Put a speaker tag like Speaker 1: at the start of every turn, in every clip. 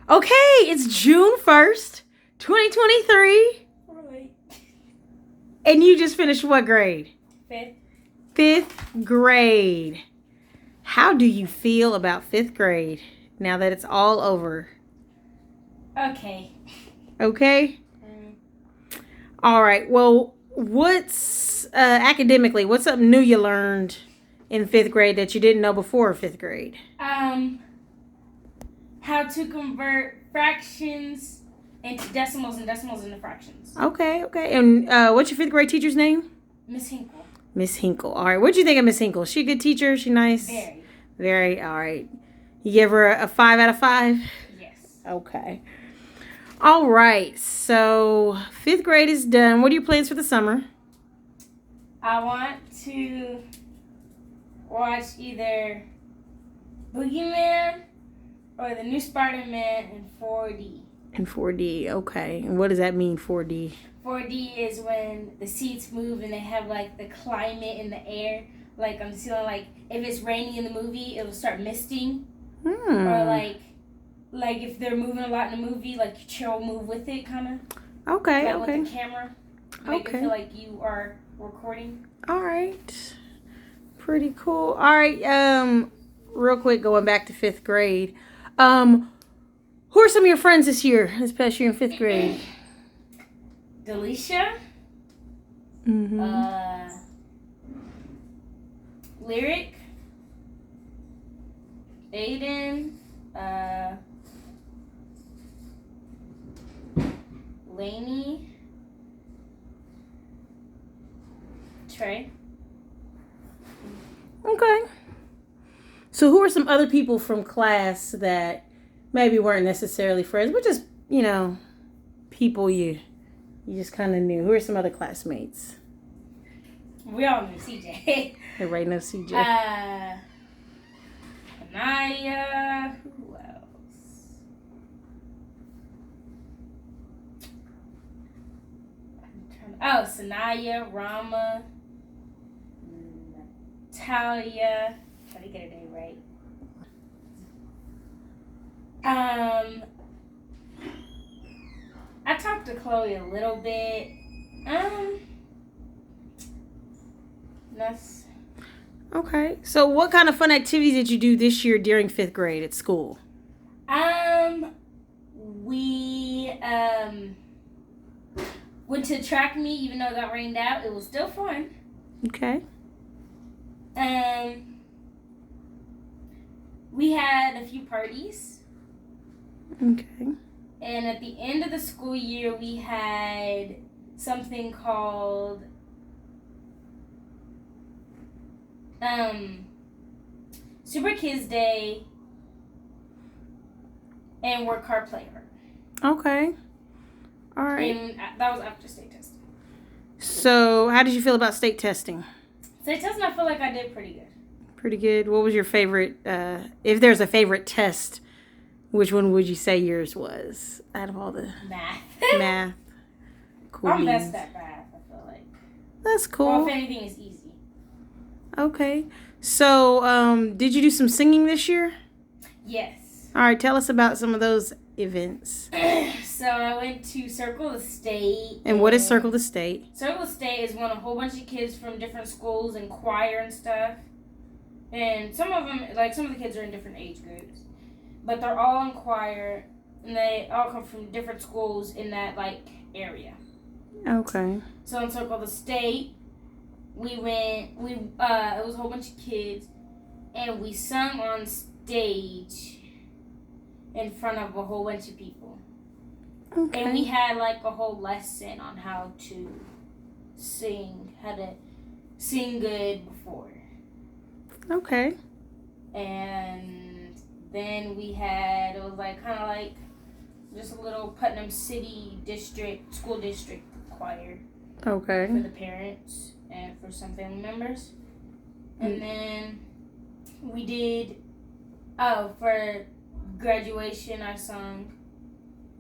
Speaker 1: Okay, it's June 1st, 2023.
Speaker 2: Right.
Speaker 1: And you just finished what grade?
Speaker 2: Fifth.
Speaker 1: Fifth grade. How do you feel about fifth grade now that it's all over?
Speaker 2: Okay.
Speaker 1: Okay? All right. Well, what's academically, what's something new you learned in fifth grade that you didn't know before fifth grade?
Speaker 2: How to convert fractions into decimals and decimals into fractions.
Speaker 1: Okay. And what's your fifth grade teacher's name?
Speaker 2: Miss Hinkle.
Speaker 1: Miss Hinkle. All right. What'd you think of Miss Hinkle? She a good teacher? She nice? Very. All right. You give her a 5 out of 5?
Speaker 2: Yes.
Speaker 1: Okay. All right. So fifth grade is done. What are your plans for the summer?
Speaker 2: I want to watch either Boogeyman or the new Spider-Man in 4D.
Speaker 1: In 4D. Okay. And what does that mean, 4D?
Speaker 2: 4D is when the seats move and they have like the climate in the air. Like I'm feeling like if it's raining in the movie, it will start misting. Or like if they're moving a lot in the movie, like your chair will move with it, kind of.
Speaker 1: Okay.
Speaker 2: Like with the camera. Make it feel like you are recording.
Speaker 1: All right. Pretty cool. All right. Real quick, going back to fifth grade. Who are some of your friends this past year in fifth grade?
Speaker 2: Delisha. Lyric. Aiden. Lainey. Trey.
Speaker 1: Okay. So who are some other people from class that maybe weren't necessarily friends, but just, people you just kind of knew? Who are some other classmates?
Speaker 2: We all knew CJ.
Speaker 1: Everybody knows CJ.
Speaker 2: Mariah. Who else? Sanaya, Rama, Natalia. Try to get her name right. I talked to Chloe a little bit. That's
Speaker 1: okay. So what kind of fun activities did you do this year during fifth grade at school?
Speaker 2: We went to track meet even though it got rained out. It was still fun.
Speaker 1: Okay.
Speaker 2: We had a few parties.
Speaker 1: Okay.
Speaker 2: And at the end of the school year, we had something called Super Kids Day and Work Hard, Play Hard.
Speaker 1: Okay. All right.
Speaker 2: And that was after state testing.
Speaker 1: So how did you feel about state testing?
Speaker 2: State testing, I feel like I did pretty good.
Speaker 1: Pretty good. What was your favorite, if there's a favorite test, which one would you say yours was out of all the math? Cool.
Speaker 2: I'm best at math, I feel like.
Speaker 1: That's cool.
Speaker 2: Well, if anything, it's easy.
Speaker 1: Okay. So, did you do some singing this year?
Speaker 2: Yes.
Speaker 1: All right. Tell us about some of those events.
Speaker 2: So I went to Circle the State.
Speaker 1: And what is Circle the State?
Speaker 2: Circle the State is when a whole bunch of kids from different schools and choir and stuff. And some of the kids are in different age groups. But they're all in choir, and they all come from different schools in that, area.
Speaker 1: Okay.
Speaker 2: So in Circle the State, it was a whole bunch of kids, and we sung on stage in front of a whole bunch of people.
Speaker 1: Okay.
Speaker 2: And we had, a whole lesson on how to sing good before.
Speaker 1: Okay.
Speaker 2: And then we had, it was kind of just a little Putnam City school district choir.
Speaker 1: Okay.
Speaker 2: For the parents and for some family members. And then we did, for graduation I sung.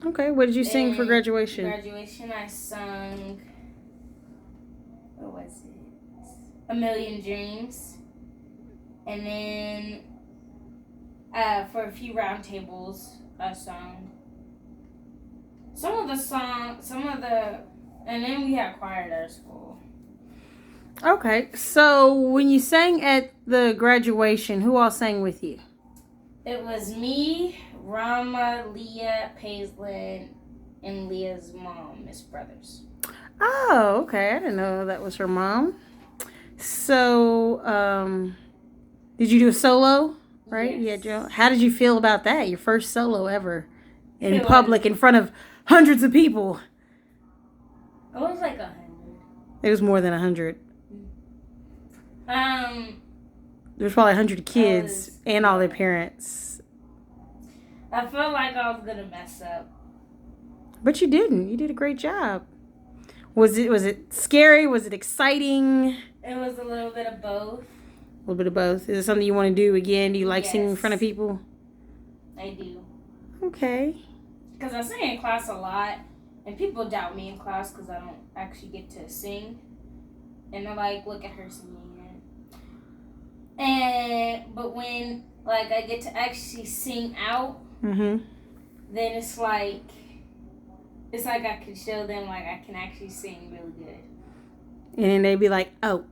Speaker 1: Okay, what did you sing for graduation?
Speaker 2: Graduation I sung, what was it? A Million Dreams. And then for a few round tables, song. And then we had choir at our school.
Speaker 1: Okay, so when you sang at the graduation, who all sang with you?
Speaker 2: It was me, Rama, Leah, Paisley, and Leah's mom, Miss Brothers.
Speaker 1: Oh, okay. I didn't know that was her mom. So, did you do a solo? Right?
Speaker 2: Yes.
Speaker 1: Yeah, Joe. How did you feel about that? Your first solo ever in public in front of hundreds of people.
Speaker 2: It was like 100.
Speaker 1: It was more than 100. There's probably 100 kids and all their parents.
Speaker 2: I felt like I was gonna mess up.
Speaker 1: But you didn't. You did a great job. Was it scary? Was it exciting?
Speaker 2: It was a little bit of both.
Speaker 1: A little bit of both. Is it something you want to do again? Do you like singing in front of people?
Speaker 2: I do.
Speaker 1: Okay.
Speaker 2: Because I sing in class a lot, and people doubt me in class because I don't actually get to sing. And they're like, look at her singing. But when I get to actually sing out, then it's like I can show them I can actually sing really good.
Speaker 1: And then they'd be like, oh.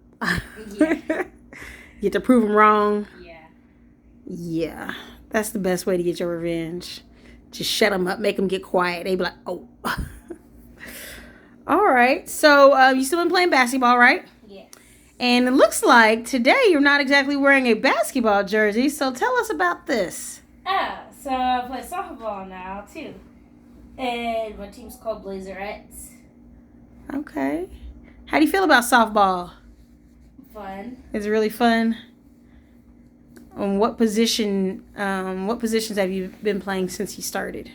Speaker 2: Yeah.
Speaker 1: You get to prove them wrong.
Speaker 2: Yeah.
Speaker 1: Yeah. That's the best way to get your revenge. Just shut them up, make them get quiet. They'd be like, oh. All right. So you still been playing basketball, right?
Speaker 2: Yes.
Speaker 1: And it looks like today you're not exactly wearing a basketball jersey. So tell us about this.
Speaker 2: So I play softball now, too. And my team's called Blazerettes.
Speaker 1: Okay. How do you feel about softball?
Speaker 2: Fun.
Speaker 1: Is it really fun? What positions have you been playing since you started?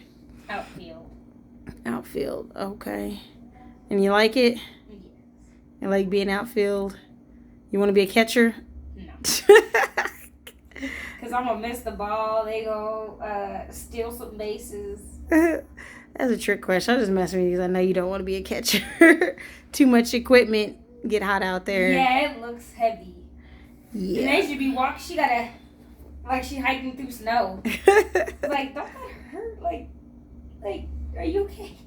Speaker 2: Outfield.
Speaker 1: Outfield, okay. And you like it?
Speaker 2: Yes.
Speaker 1: You like being outfield? You want to be a catcher?
Speaker 2: No. Because I'm going to miss the ball. They go steal some bases.
Speaker 1: That's a trick question. I'm just messing with you because I know you don't want to be a catcher. Too much equipment. Get hot out there.
Speaker 2: Yeah, it looks heavy.
Speaker 1: Yeah.
Speaker 2: And they should be walking. She got to, she hiking through snow. Don't that hurt? Are you okay?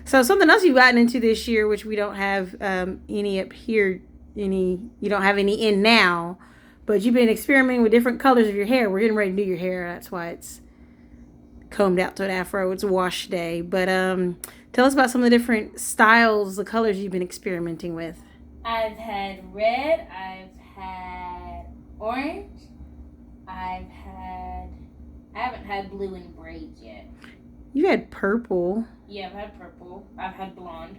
Speaker 1: So something else you've gotten into this year, which we don't have any up here, you don't have any in now, but you've been experimenting with different colors of your hair. We're getting ready to do your hair. That's why it's combed out to an afro. It's a wash day. But tell us about some of the different styles, the colors you've been experimenting with.
Speaker 2: I've had red. I've had orange. I haven't had blue in braids yet.
Speaker 1: You had purple.
Speaker 2: Yeah, I've had purple. I've had blonde.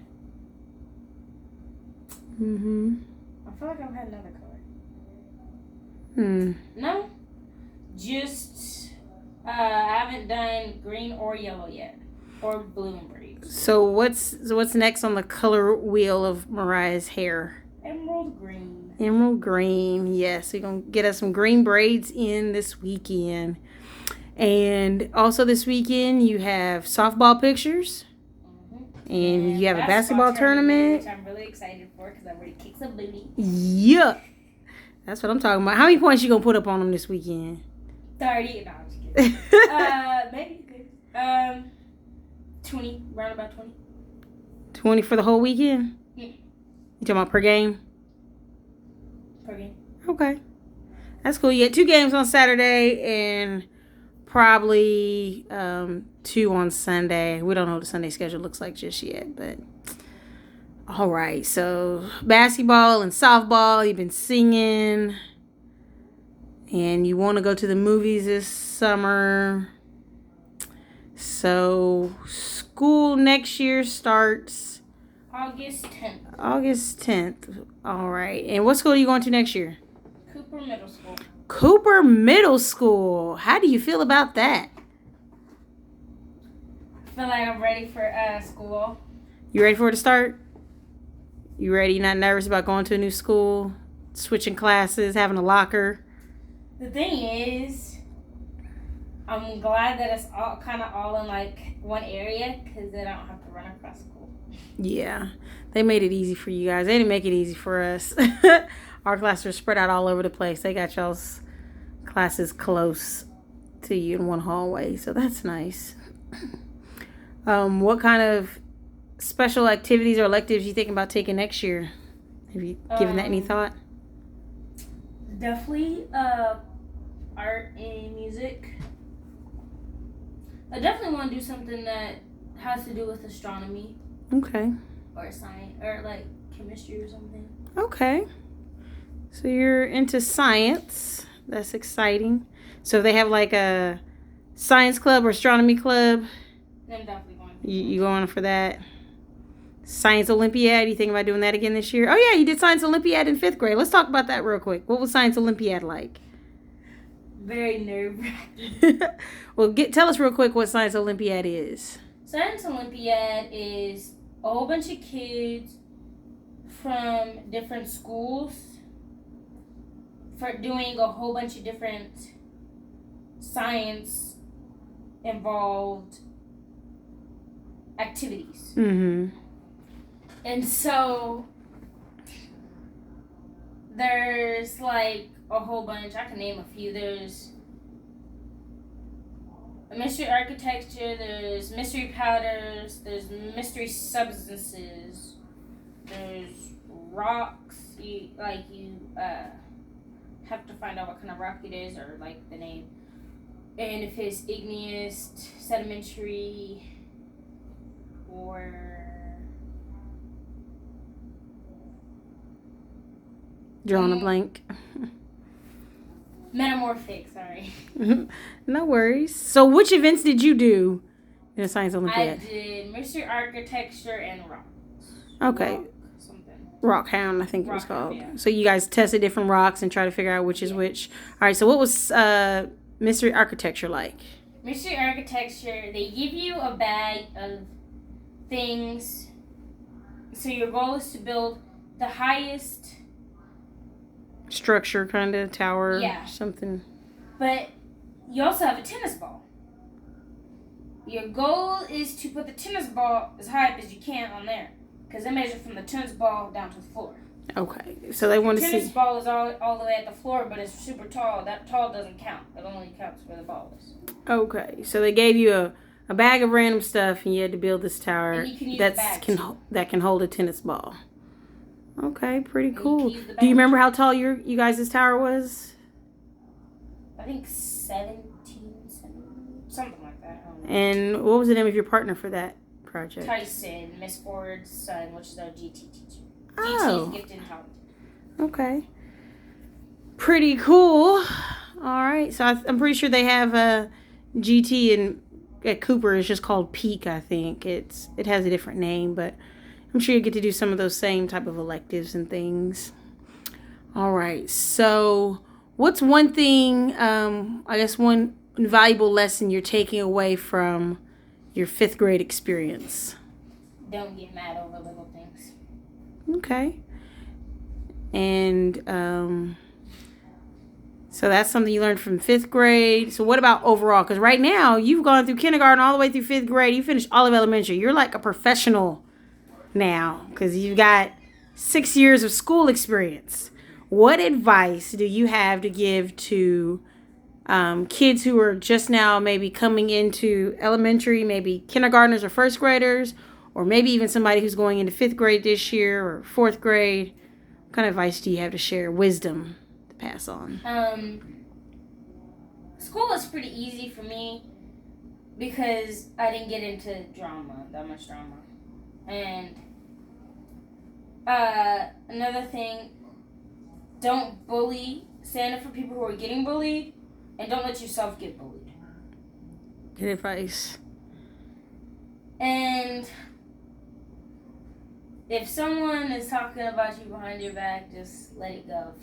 Speaker 2: I feel like I've had another color. No. Just, I haven't done green or yellow yet. Or blue in braids.
Speaker 1: So what's next on the color wheel of Mariah's hair?
Speaker 2: Emerald green.
Speaker 1: Emerald green. Yes, we're going to get us some green braids in this weekend. And also this weekend, you have softball pictures. And you have a basketball tournament.
Speaker 2: Which I'm really excited for because I've already kicked some booty.
Speaker 1: Yeah. That's what I'm talking about. How many points you going to put up on them this weekend?
Speaker 2: 30. No, I'm just kidding. Maybe. 20. Around about 20.
Speaker 1: 20 for the whole weekend?
Speaker 2: Yeah.
Speaker 1: You talking about per game?
Speaker 2: Per game.
Speaker 1: Okay. That's cool. You get 2 games on Saturday and probably 2 on Sunday. We don't know what the Sunday schedule looks like just yet, but all right. So basketball and softball, you've been singing, and you want to go to the movies this summer. So school next year starts
Speaker 2: August 10th.
Speaker 1: August 10th. All right. And what school are you going to next year?
Speaker 2: Cooper Middle School.
Speaker 1: Cooper Middle School. How do you feel about that?
Speaker 2: I feel like I'm ready for school.
Speaker 1: You ready for it to start? You ready? You're not nervous about going to a new school, switching classes, having a locker?
Speaker 2: The thing is, I'm glad that it's all in one area because then I don't have to run across school.
Speaker 1: Yeah, they made it easy for you guys. They didn't make it easy for us. Our classes are spread out all over the place. They got y'all's classes close. to you in one hallway. So that's nice. What kind of special activities or electives you thinking about taking next year? Have you given that any thought?
Speaker 2: Definitely art and music. I definitely want to do something that has to do with astronomy.
Speaker 1: Okay.
Speaker 2: Or science, or like chemistry or something.
Speaker 1: Okay. So you're into science. That's exciting. So if they have like a science club or astronomy club,
Speaker 2: I'm definitely going.
Speaker 1: You going for that? Science Olympiad, you think about doing that again this year? Oh yeah, you did Science Olympiad in 5th grade. Let's talk about that real quick. What was Science Olympiad like?
Speaker 2: Very nerve-wracking.
Speaker 1: Well, tell us real quick what Science Olympiad is.
Speaker 2: Science Olympiad is a whole bunch of kids from different schools for doing a whole bunch of different science involved activities.
Speaker 1: Mm-hmm.
Speaker 2: And so there's like a whole bunch. I can name a few. There's mystery architecture, there's mystery powders, there's mystery substances, there's rocks. You have to find out what kind of rock it is or like the name. And if it's igneous, sedimentary, or
Speaker 1: Drawing a blank.
Speaker 2: metamorphic, sorry.
Speaker 1: No worries. So which events did you do in the Science Olympiad?
Speaker 2: I did mystery architecture and rocks.
Speaker 1: Okay. Rock Hound, I think it was called. Yeah. So you guys tested different rocks and try to figure out which is which. All right, so what was mystery architecture like?
Speaker 2: Mystery architecture, they give you a bag of things. So your goal is to build the highest
Speaker 1: structure, kind of tower, something.
Speaker 2: But you also have a tennis ball. Your goal is to put the tennis ball as high up as you can on there, because they measure from the tennis ball down to the floor.
Speaker 1: Okay, so they want to see.
Speaker 2: The tennis ball is all the way at the floor, but it's super tall. That tall doesn't count. It only counts where the ball is.
Speaker 1: Okay, so they gave you a bag of random stuff, and you had to build this tower
Speaker 2: and you can use the bag
Speaker 1: that can hold a tennis ball. Okay, pretty cool. Do you remember how tall you guys' tower was?
Speaker 2: I think 17, something like that.
Speaker 1: And what was the name of your partner for that project?
Speaker 2: Tyson, Miss Ford's son, which is our GT teacher.
Speaker 1: Oh.
Speaker 2: GT is gifted and talented.
Speaker 1: Okay. Pretty cool. All right. So I'm pretty sure they have a GT and at Cooper is just called Peak, I think. It has a different name, but I'm sure you get to do some of those same type of electives and things. All right. So what's one thing, I guess one valuable lesson you're taking away from your 5th grade experience?
Speaker 2: Don't get mad over little things.
Speaker 1: Okay. And so that's something you learned from 5th grade. So what about overall? Because right now you've gone through kindergarten all the way through 5th grade. You finished all of elementary. You're like a professional now because you've got 6 years of school experience. What advice do you have to give to kids who are just now maybe coming into elementary, maybe kindergartners or 1st graders, or maybe even somebody who's going into 5th grade this year or 4th grade? What kind of advice do you have to share? Wisdom to pass on?
Speaker 2: School is pretty easy for me because I didn't get into that much drama. And another thing, don't bully. Stand up for people who are getting bullied, and don't let yourself get bullied.
Speaker 1: Good advice.
Speaker 2: And if someone is talking about you behind your back, just let it go.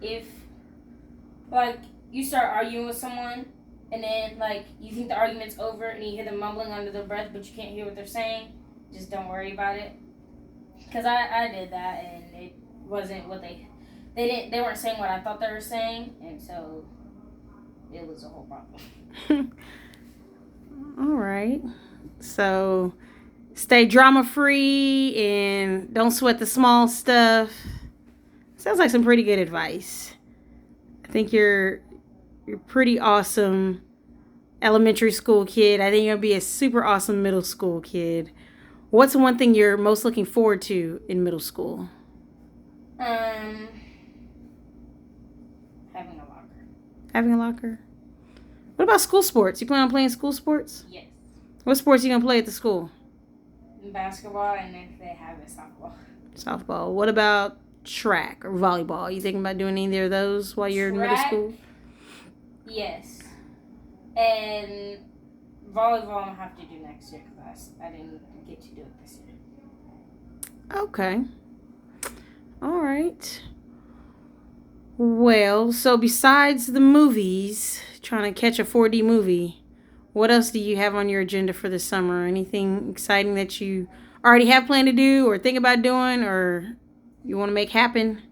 Speaker 2: If you start arguing with someone, and then you think the argument's over, and you hear them mumbling under their breath, but you can't hear what they're saying, just don't worry about it. Because I did that, and it wasn't what they weren't saying what I thought they were saying, and so it was a whole problem.
Speaker 1: All right. So stay drama free and don't sweat the small stuff. Sounds like some pretty good advice. I think you're you're pretty awesome elementary school kid. I think you're going to be a super awesome middle school kid. What's the one thing you're most looking forward to in middle school?
Speaker 2: Having a locker.
Speaker 1: Having a locker? What about school sports? You plan on playing school sports?
Speaker 2: Yes.
Speaker 1: What sports are you going to play at the school?
Speaker 2: Basketball, and if they have it, softball.
Speaker 1: Softball. What about track or volleyball? You thinking about doing either of those while you're in middle school?
Speaker 2: Yes. And volleyball I'm going to have to do next year because I didn't get to do it this year.
Speaker 1: Okay. All right. Well, so besides the movies, trying to catch a 4D movie, what else do you have on your agenda for the summer? Anything exciting that you already have planned to do or think about doing or you want to make happen?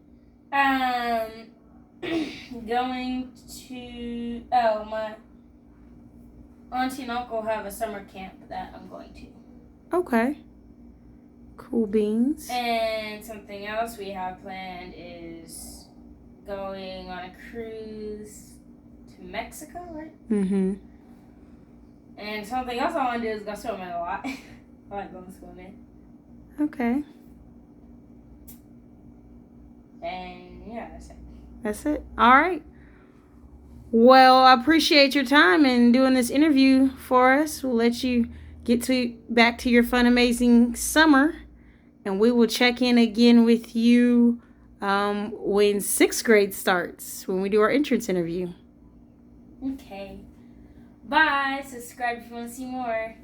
Speaker 2: Going to... my auntie and uncle have a summer camp that I'm going to.
Speaker 1: Okay. Cool beans.
Speaker 2: And something else we have planned is going on a cruise to Mexico, right?
Speaker 1: Mm-hmm.
Speaker 2: And something else I want to do is go swimming a lot. I like going swimming.
Speaker 1: Okay.
Speaker 2: And yeah, that's it.
Speaker 1: That's it. All right. Well, I appreciate your time and doing this interview for us. We'll let you get back to your fun, amazing summer. And we will check in again with you when 6th grade starts, when we do our entrance interview.
Speaker 2: Okay. Bye. Subscribe if you want to see more.